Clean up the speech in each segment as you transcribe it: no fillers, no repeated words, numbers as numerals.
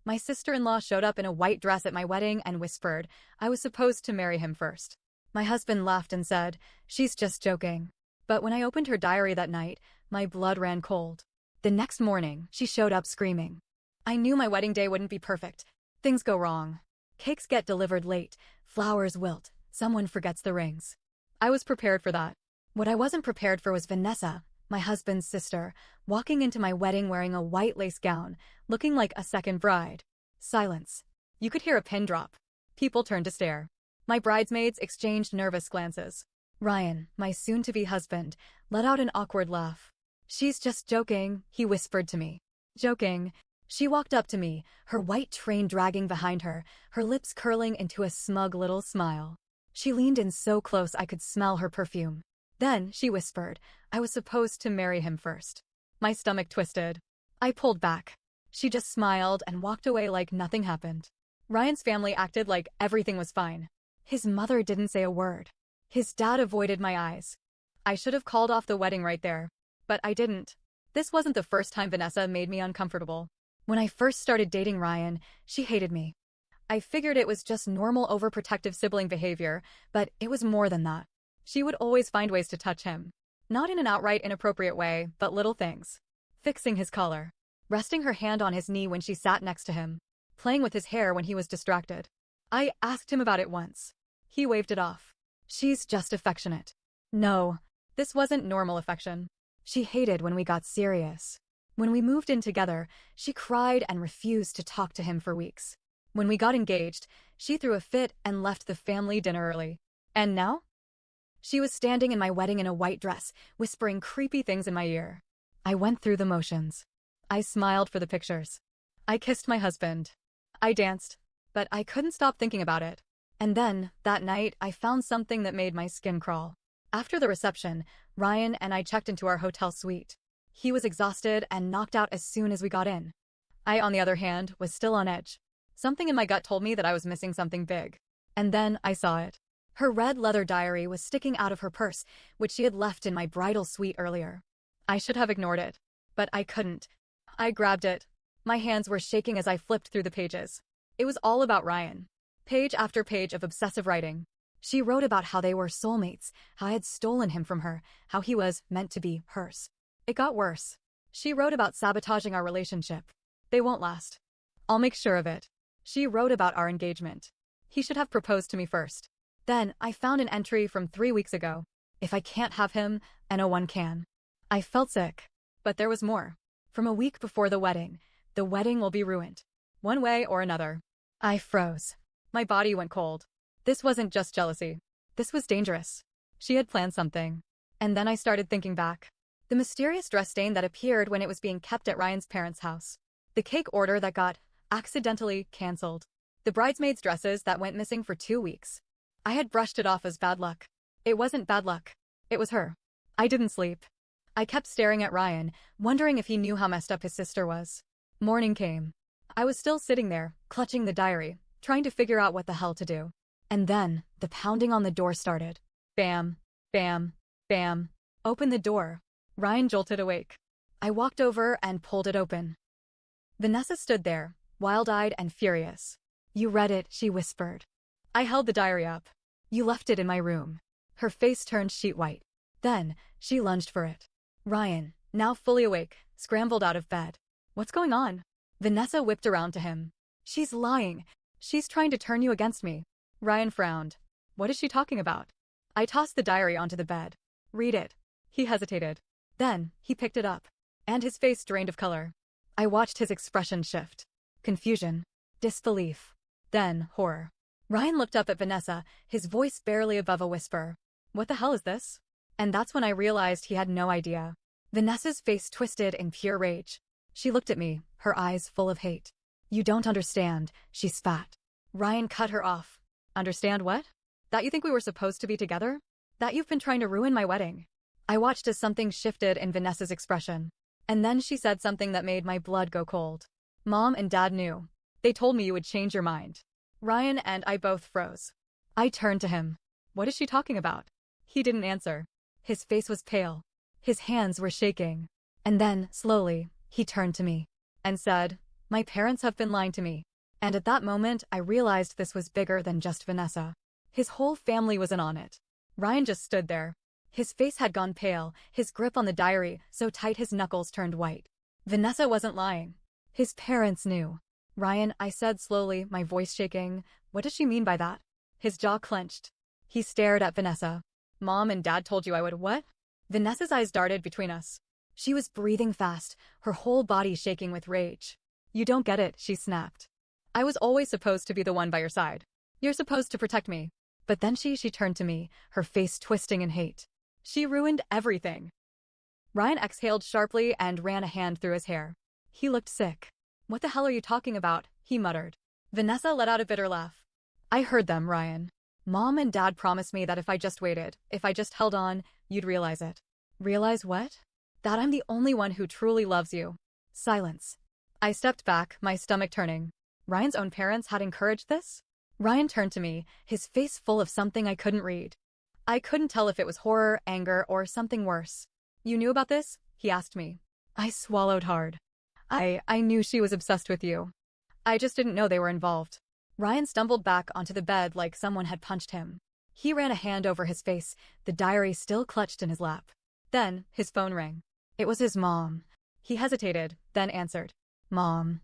My sister-in-law showed up in a white dress at my wedding and whispered I was supposed to marry him first. My husband laughed and said, "She's just joking." But when I opened her diary that night, my blood ran cold. The next morning, she showed up screaming. I knew my wedding day wouldn't be perfect. Things go wrong. Cakes get delivered late, flowers wilt, someone forgets the rings. I was prepared for that. What I wasn't prepared for was Vanessa, my husband's sister, walking into my wedding wearing a white lace gown, looking like a second bride. Silence. You could hear a pin drop. People turned to stare. My bridesmaids exchanged nervous glances. Ryan, my soon-to-be husband, let out an awkward laugh. "She's just joking," he whispered to me. Joking. She walked up to me, her white train dragging behind her, her lips curling into a smug little smile. She leaned in so close I could smell her perfume. Then, she whispered, I was supposed to marry him first. My stomach twisted. I pulled back. She just smiled and walked away like nothing happened. Ryan's family acted like everything was fine. His mother didn't say a word. His dad avoided my eyes. I should have called off the wedding right there. But I didn't. This wasn't the first time Vanessa made me uncomfortable. When I first started dating Ryan, she hated me. I figured it was just normal overprotective sibling behavior, but it was more than that. She would always find ways to touch him. Not in an outright inappropriate way, but little things. Fixing his collar. Resting her hand on his knee when she sat next to him. Playing with his hair when he was distracted. I asked him about it once. He waved it off. She's just affectionate. No, this wasn't normal affection. She hated when we got serious. When we moved in together, she cried and refused to talk to him for weeks. When we got engaged, she threw a fit and left the family dinner early. And now? She was standing in my wedding in a white dress, whispering creepy things in my ear. I went through the motions. I smiled for the pictures. I kissed my husband. I danced, but I couldn't stop thinking about it. And then, that night, I found something that made my skin crawl. After the reception, Ryan and I checked into our hotel suite. He was exhausted and knocked out as soon as we got in. I, on the other hand, was still on edge. Something in my gut told me that I was missing something big. And then I saw it. Her red leather diary was sticking out of her purse, which she had left in my bridal suite earlier. I should have ignored it, but I couldn't. I grabbed it. My hands were shaking as I flipped through the pages. It was all about Ryan. Page after page of obsessive writing. She wrote about how they were soulmates, how I had stolen him from her, how he was meant to be hers. It got worse. She wrote about sabotaging our relationship. They won't last. I'll make sure of it. She wrote about our engagement. He should have proposed to me first. Then, I found an entry from 3 weeks ago. If I can't have him, no one can. I felt sick. But there was more. From a week before the wedding will be ruined. One way or another. I froze. My body went cold. This wasn't just jealousy. This was dangerous. She had planned something. And then I started thinking back. The mysterious dress stain that appeared when it was being kept at Ryan's parents' house. The cake order that got accidentally cancelled. The bridesmaids' dresses that went missing for 2 weeks. I had brushed it off as bad luck. It wasn't bad luck. It was her. I didn't sleep. I kept staring at Ryan, wondering if he knew how messed up his sister was. Morning came. I was still sitting there, clutching the diary, trying to figure out what the hell to do. And then, the pounding on the door started. Bam, bam, bam. Open the door. Ryan jolted awake. I walked over and pulled it open. Vanessa stood there, wild-eyed and furious. You read it, she whispered. I held the diary up. You left it in my room. Her face turned sheet white. Then, she lunged for it. Ryan, now fully awake, scrambled out of bed. What's going on? Vanessa whipped around to him. She's lying. She's trying to turn you against me. Ryan frowned. What is she talking about? I tossed the diary onto the bed. Read it. He hesitated. Then, he picked it up. And his face drained of color. I watched his expression shift. Confusion. Disbelief. Then, horror. Ryan looked up at Vanessa, his voice barely above a whisper. What the hell is this? And that's when I realized he had no idea. Vanessa's face twisted in pure rage. She looked at me, her eyes full of hate. You don't understand, she spat. Ryan cut her off. Understand what? That you think we were supposed to be together? That you've been trying to ruin my wedding? I watched as something shifted in Vanessa's expression. And then she said something that made my blood go cold. Mom and Dad knew. They told me you would change your mind. Ryan and I both froze. I turned to him. What is she talking about? He didn't answer. His face was pale. His hands were shaking. And then, slowly, he turned to me and said, My parents have been lying to me. And at that moment, I realized this was bigger than just Vanessa. His whole family was in on it. Ryan just stood there. His face had gone pale, his grip on the diary so tight his knuckles turned white. Vanessa wasn't lying. His parents knew. Ryan, I said slowly, my voice shaking, what does she mean by that? His jaw clenched. He stared at Vanessa. Mom and Dad told you I would what? Vanessa's eyes darted between us. She was breathing fast, her whole body shaking with rage. You don't get it, she snapped. I was always supposed to be the one by your side. You're supposed to protect me. But then she turned to me, her face twisting in hate. She ruined everything. Ryan exhaled sharply and ran a hand through his hair. He looked sick. What the hell are you talking about? He muttered. Vanessa let out a bitter laugh. I heard them, Ryan. Mom and Dad promised me that if I just waited, if I just held on, you'd realize it. Realize what? That I'm the only one who truly loves you. Silence. I stepped back, my stomach turning. Ryan's own parents had encouraged this? Ryan turned to me, his face full of something I couldn't read. I couldn't tell if it was horror, anger, or something worse. You knew about this? He asked me. I swallowed hard. I knew she was obsessed with you. I just didn't know they were involved. Ryan stumbled back onto the bed like someone had punched him. He ran a hand over his face, the diary still clutched in his lap. Then, his phone rang. It was his mom. He hesitated, then answered. Mom.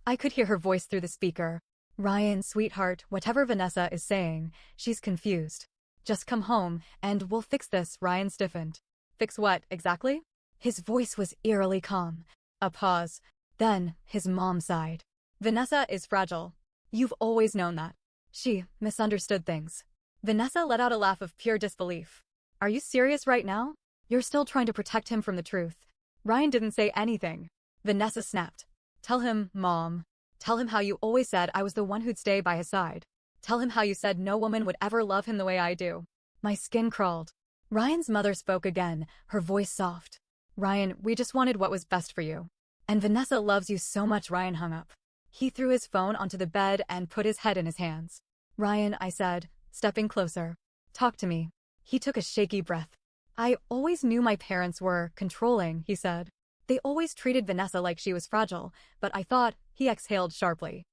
I could hear her voice through the speaker. Ryan, sweetheart, whatever Vanessa is saying, she's confused. Just come home, and we'll fix this, Ryan stiffened. Fix what, exactly? His voice was eerily calm. A pause. Then, his mom sighed. Vanessa is fragile. You've always known that. She misunderstood things. Vanessa let out a laugh of pure disbelief. Are you serious right now? You're still trying to protect him from the truth. Ryan didn't say anything. Vanessa snapped. Tell him, Mom. Tell him how you always said I was the one who'd stay by his side. Tell him how you said no woman would ever love him the way I do. My skin crawled. Ryan's mother spoke again, her voice soft. Ryan, we just wanted what was best for you. And Vanessa loves you so much. Ryan hung up. He threw his phone onto the bed and put his head in his hands. Ryan, I said, stepping closer. Talk to me. He took a shaky breath. I always knew my parents were controlling, he said. They always treated Vanessa like she was fragile, but I thought, he exhaled sharply.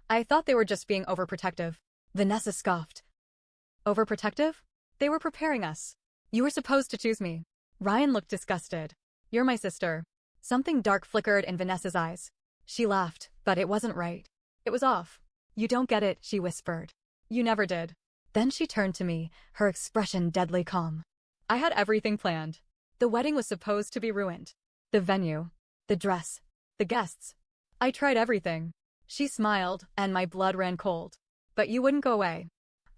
I thought they were just being overprotective. Vanessa scoffed. Overprotective? They were preparing us. You were supposed to choose me. Ryan looked disgusted. You're my sister. Something dark flickered in Vanessa's eyes. She laughed, but it wasn't right. It was off. You don't get it, she whispered. You never did. Then she turned to me, her expression deadly calm. I had everything planned. The wedding was supposed to be ruined. The venue. The dress. The guests. I tried everything. She smiled, and my blood ran cold. But you wouldn't go away.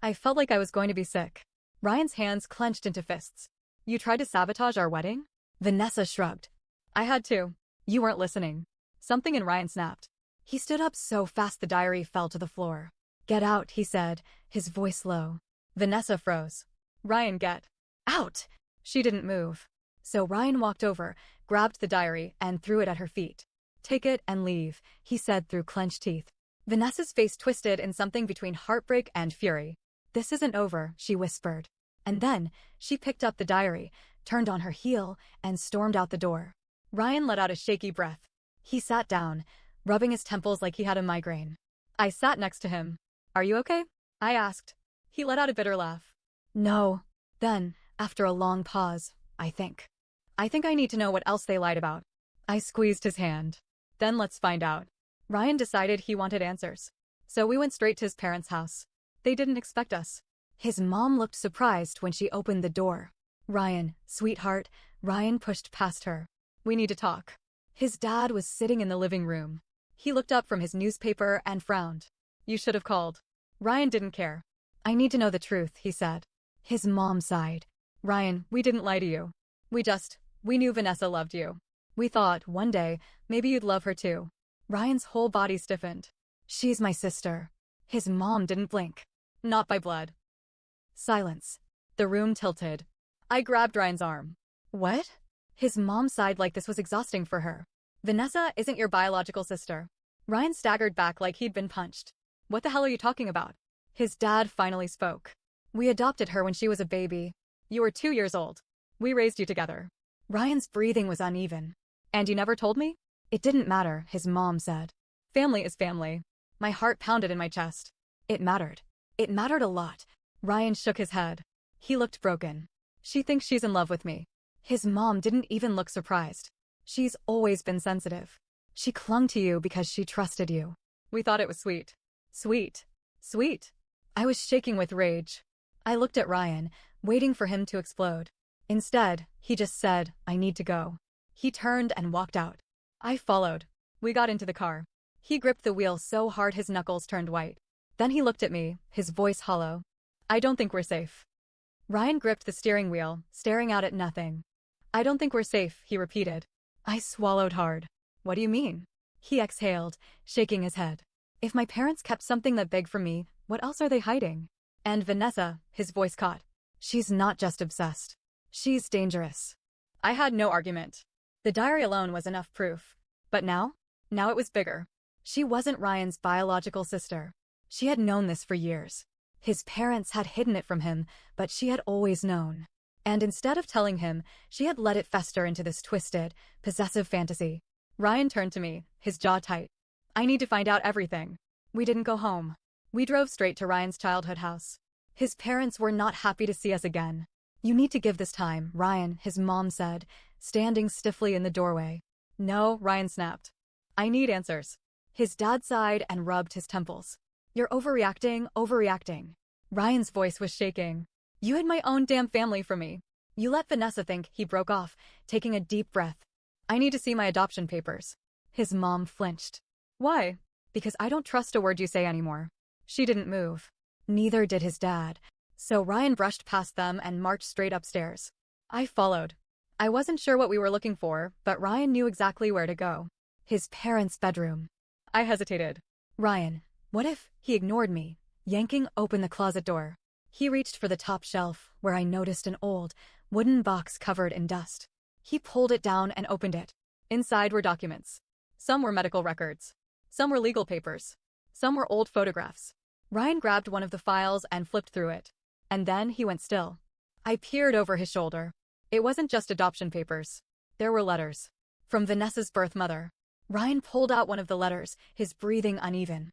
I felt like I was going to be sick. Ryan's hands clenched into fists. You tried to sabotage our wedding? Vanessa shrugged. I had to. You weren't listening. Something in Ryan snapped. He stood up so fast the diary fell to the floor. Get out, he said, his voice low. Vanessa froze. Ryan, get out! She didn't move. So Ryan walked over, grabbed the diary, and threw it at her feet. Take it and leave, he said through clenched teeth. Vanessa's face twisted in something between heartbreak and fury. This isn't over, she whispered. And then, she picked up the diary, turned on her heel, and stormed out the door. Ryan let out a shaky breath. He sat down, rubbing his temples like he had a migraine. I sat next to him. Are you okay? I asked. He let out a bitter laugh. No. Then, after a long pause, I think I need to know what else they lied about. I squeezed his hand. Then let's find out. Ryan decided he wanted answers. So we went straight to his parents' house. They didn't expect us. His mom looked surprised when she opened the door. Ryan, sweetheart, Ryan pushed past her. We need to talk. His dad was sitting in the living room. He looked up from his newspaper and frowned. You should have called. Ryan didn't care. I need to know the truth, he said. His mom sighed. Ryan, we didn't lie to you. We knew Vanessa loved you. We thought, one day, maybe you'd love her too. Ryan's whole body stiffened. She's my sister. His mom didn't blink. Not by blood. Silence. The room tilted. I grabbed Ryan's arm. What? His mom sighed like this was exhausting for her. Vanessa isn't your biological sister. Ryan staggered back like he'd been punched. What the hell are you talking about? His dad finally spoke. We adopted her when she was a baby. You were 2 years old. We raised you together. Ryan's breathing was uneven. And you never told me? It didn't matter, his mom said. Family is family. My heart pounded in my chest. It mattered. It mattered a lot. Ryan shook his head. He looked broken. She thinks she's in love with me. His mom didn't even look surprised. She's always been sensitive. She clung to you because she trusted you. We thought it was sweet. Sweet. Sweet. I was shaking with rage. I looked at Ryan, waiting for him to explode. Instead, he just said, "I need to go." He turned and walked out. I followed. We got into the car. He gripped the wheel so hard his knuckles turned white. Then he looked at me, his voice hollow. "I don't think we're safe." Ryan gripped the steering wheel, staring out at nothing. "I don't think we're safe," he repeated. I swallowed hard. "What do you mean?" He exhaled, shaking his head. "If my parents kept something that big from me, what else are they hiding?" And Vanessa, his voice caught. "She's not just obsessed. She's dangerous." I had no argument. The diary alone was enough proof. But now? Now it was bigger. She wasn't Ryan's biological sister. She had known this for years. His parents had hidden it from him, but she had always known. And instead of telling him, she had let it fester into this twisted, possessive fantasy. Ryan turned to me, his jaw tight. "I need to find out everything." We didn't go home. We drove straight to Ryan's childhood house. His parents were not happy to see us again. "You need to give this time, Ryan," his mom said, standing stiffly in the doorway. "No," Ryan snapped. "I need answers." His dad sighed and rubbed his temples. "You're overreacting, overreacting." Ryan's voice was shaking. "You hid my own damn family from me. You let Vanessa think," he broke off, taking a deep breath. "I need to see my adoption papers." His mom flinched. "Why?" "Because I don't trust a word you say anymore." She didn't move. Neither did his dad. So Ryan brushed past them and marched straight upstairs. I followed. I wasn't sure what we were looking for, but Ryan knew exactly where to go. His parents' bedroom. I hesitated. "Ryan, what if—" He ignored me, yanking open the closet door. He reached for the top shelf, where I noticed an old, wooden box covered in dust. He pulled it down and opened it. Inside were documents. Some were medical records. Some were legal papers. Some were old photographs. Ryan grabbed one of the files and flipped through it. And then he went still. I peered over his shoulder. It wasn't just adoption papers. There were letters. From Vanessa's birth mother. Ryan pulled out one of the letters, his breathing uneven.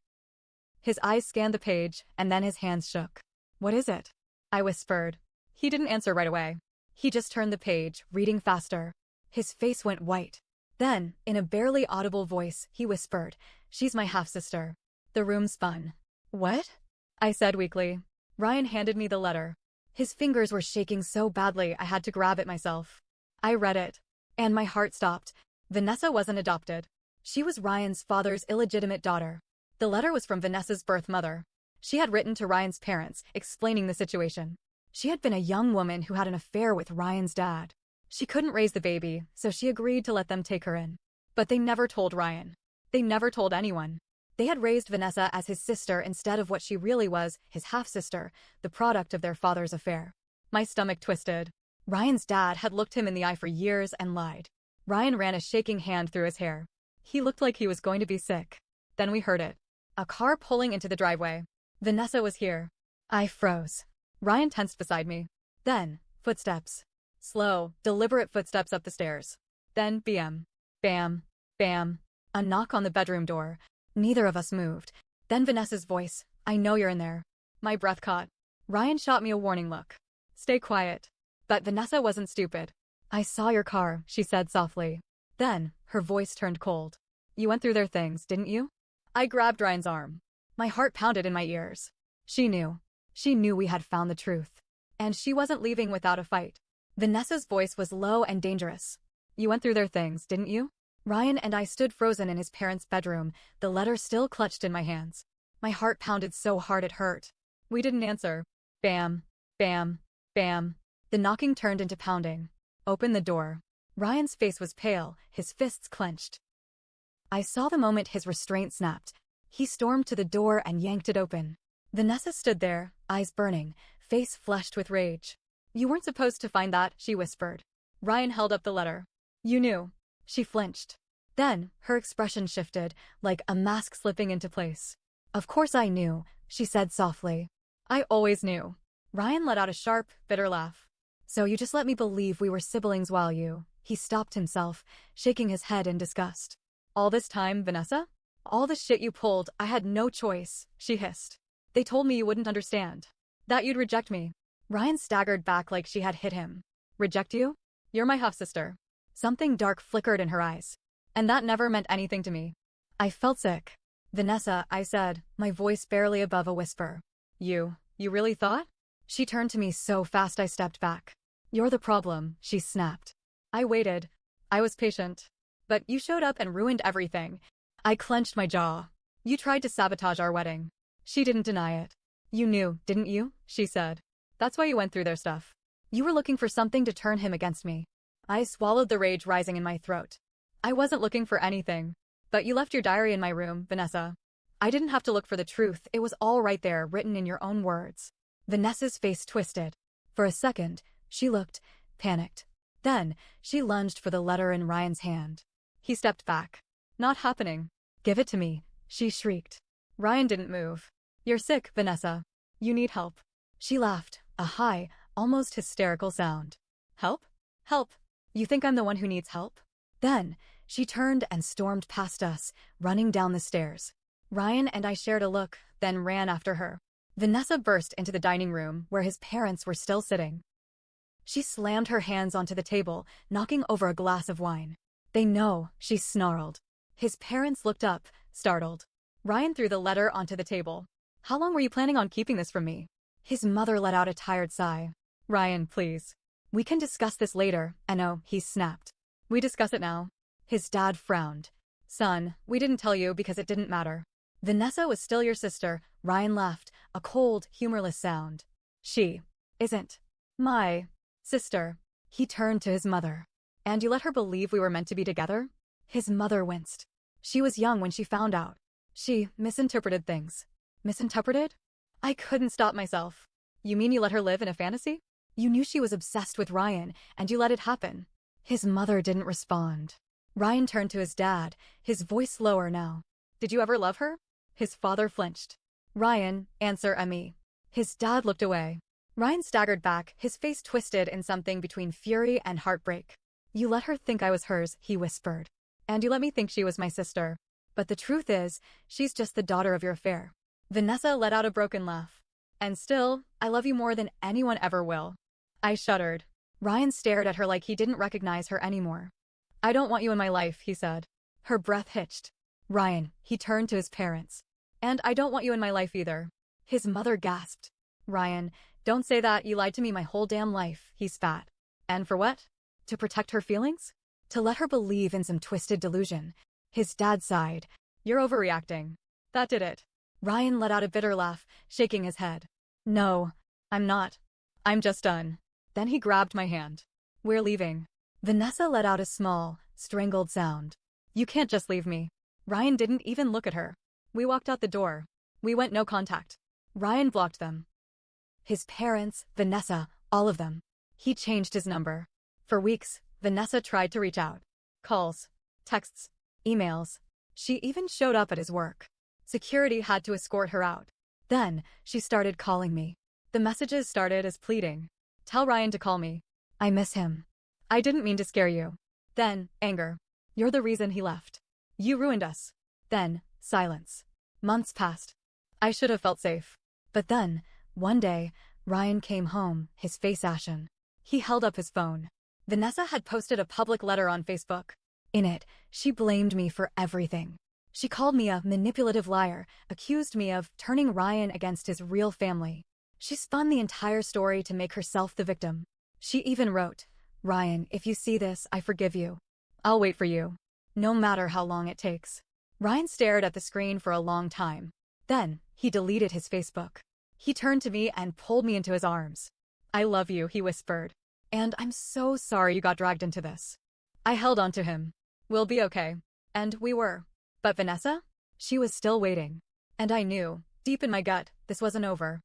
His eyes scanned the page, and then his hands shook. "What is it?" I whispered. He didn't answer right away. He just turned the page, reading faster. His face went white. Then, in a barely audible voice, he whispered, "She's my half-sister." The room spun. "What?" I said weakly. Ryan handed me the letter. His fingers were shaking so badly I had to grab it myself. I read it. And my heart stopped. Vanessa wasn't adopted. She was Ryan's father's illegitimate daughter. The letter was from Vanessa's birth mother. She had written to Ryan's parents, explaining the situation. She had been a young woman who had an affair with Ryan's dad. She couldn't raise the baby, so she agreed to let them take her in. But they never told Ryan. They never told anyone. They had raised Vanessa as his sister instead of what she really was, his half-sister, the product of their father's affair. My stomach twisted. Ryan's dad had looked him in the eye for years and lied. Ryan ran a shaking hand through his hair. He looked like he was going to be sick. Then we heard it. A car pulling into the driveway. Vanessa was here. I froze. Ryan tensed beside me. Then, footsteps. Slow, deliberate footsteps up the stairs. Then bam, bam, bam. A knock on the bedroom door. Neither of us moved. Then Vanessa's voice. "I know you're in there." My breath caught. Ryan shot me a warning look. "Stay quiet." But Vanessa wasn't stupid. "I saw your car," she said softly. Then, her voice turned cold. "You went through their things, didn't you?" I grabbed Ryan's arm. My heart pounded in my ears. She knew. She knew we had found the truth. And she wasn't leaving without a fight. Vanessa's voice was low and dangerous. "You went through their things, didn't you?" Ryan and I stood frozen in his parents' bedroom, the letter still clutched in my hands. My heart pounded so hard it hurt. We didn't answer. Bam, bam, bam. The knocking turned into pounding. "Open the door." Ryan's face was pale, his fists clenched. I saw the moment his restraint snapped. He stormed to the door and yanked it open. Vanessa stood there, eyes burning, face flushed with rage. "You weren't supposed to find that," she whispered. Ryan held up the letter. "You knew." She flinched. Then, her expression shifted, like a mask slipping into place. "Of course I knew," she said softly. "I always knew." Ryan let out a sharp, bitter laugh. "So you just let me believe we were siblings while you—" He stopped himself, shaking his head in disgust. "All this time, Vanessa?" All the shit you pulled, I had no choice, she hissed. They told me you wouldn't understand. That you'd reject me. Ryan staggered back like she had hit him. Reject you? You're my half-sister. Something dark flickered in her eyes. And that never meant anything to me. I felt sick. Vanessa, I said, my voice barely above a whisper. You really thought? She turned to me so fast I stepped back. You're the problem, she snapped. I waited. I was patient. But you showed up and ruined everything. I clenched my jaw. You tried to sabotage our wedding. She didn't deny it. You knew, didn't you? She said. That's why you went through their stuff. You were looking for something to turn him against me. I swallowed the rage rising in my throat. I wasn't looking for anything. But you left your diary in my room, Vanessa. I didn't have to look for the truth, it was all right there, written in your own words. Vanessa's face twisted. For a second, she looked panicked. Then, she lunged for the letter in Ryan's hand. He stepped back. Not happening. Give it to me, she shrieked. Ryan didn't move. You're sick, Vanessa. You need help. She laughed, a high, almost hysterical sound. Help? Help. You think I'm the one who needs help? Then, she turned and stormed past us, running down the stairs. Ryan and I shared a look, then ran after her. Vanessa burst into the dining room, where his parents were still sitting. She slammed her hands onto the table, knocking over a glass of wine. They know, she snarled. His parents looked up, startled. Ryan threw the letter onto the table. How long were you planning on keeping this from me? His mother let out a tired sigh. Ryan, please. We can discuss this later, Eno, he snapped. We discuss it now. His dad frowned. Son, we didn't tell you because it didn't matter. Vanessa was still your sister, Ryan laughed, a cold, humorless sound. She isn't my sister. He turned to his mother. And you let her believe we were meant to be together? His mother winced. She was young when she found out. She misinterpreted things. Misinterpreted? I couldn't stop myself. You mean you let her live in a fantasy? You knew she was obsessed with Ryan, and you let it happen. His mother didn't respond. Ryan turned to his dad, his voice lower now. Did you ever love her? His father flinched. Ryan, answer me. His dad looked away. Ryan staggered back, his face twisted in something between fury and heartbreak. You let her think I was hers, he whispered. And you let me think she was my sister. But the truth is, she's just the daughter of your affair. Vanessa let out a broken laugh. And still, I love you more than anyone ever will. I shuddered. Ryan stared at her like he didn't recognize her anymore. I don't want you in my life, he said. Her breath hitched. Ryan, he turned to his parents. And I don't want you in my life either. His mother gasped. Ryan, don't say that, you lied to me my whole damn life, he spat. And for what? To protect her feelings? To let her believe in some twisted delusion. His dad sighed. You're overreacting. That did it. Ryan let out a bitter laugh, shaking his head. No, I'm not. I'm just done. Then he grabbed my hand. We're leaving. Vanessa let out a small, strangled sound. You can't just leave me. Ryan didn't even look at her. We walked out the door. We went no contact. Ryan blocked them. His parents, Vanessa, all of them. He changed his number. For weeks, Vanessa tried to reach out. Calls, texts, emails. She even showed up at his work. Security had to escort her out. Then, she started calling me. The messages started as pleading. Tell Ryan to call me. I miss him. I didn't mean to scare you. Then, anger. You're the reason he left. You ruined us. Then, silence. Months passed. I should have felt safe. But then, one day, Ryan came home, his face ashen. He held up his phone. Vanessa had posted a public letter on Facebook. In it, she blamed me for everything. She called me a manipulative liar, accused me of turning Ryan against his real family. She spun the entire story to make herself the victim. She even wrote, Ryan, if you see this, I forgive you. I'll wait for you. No matter how long it takes. Ryan stared at the screen for a long time. Then, he deleted his Facebook. He turned to me and pulled me into his arms. I love you, he whispered. And I'm so sorry you got dragged into this. I held on to him. We'll be okay. And we were. But Vanessa? She was still waiting. And I knew, deep in my gut, this wasn't over.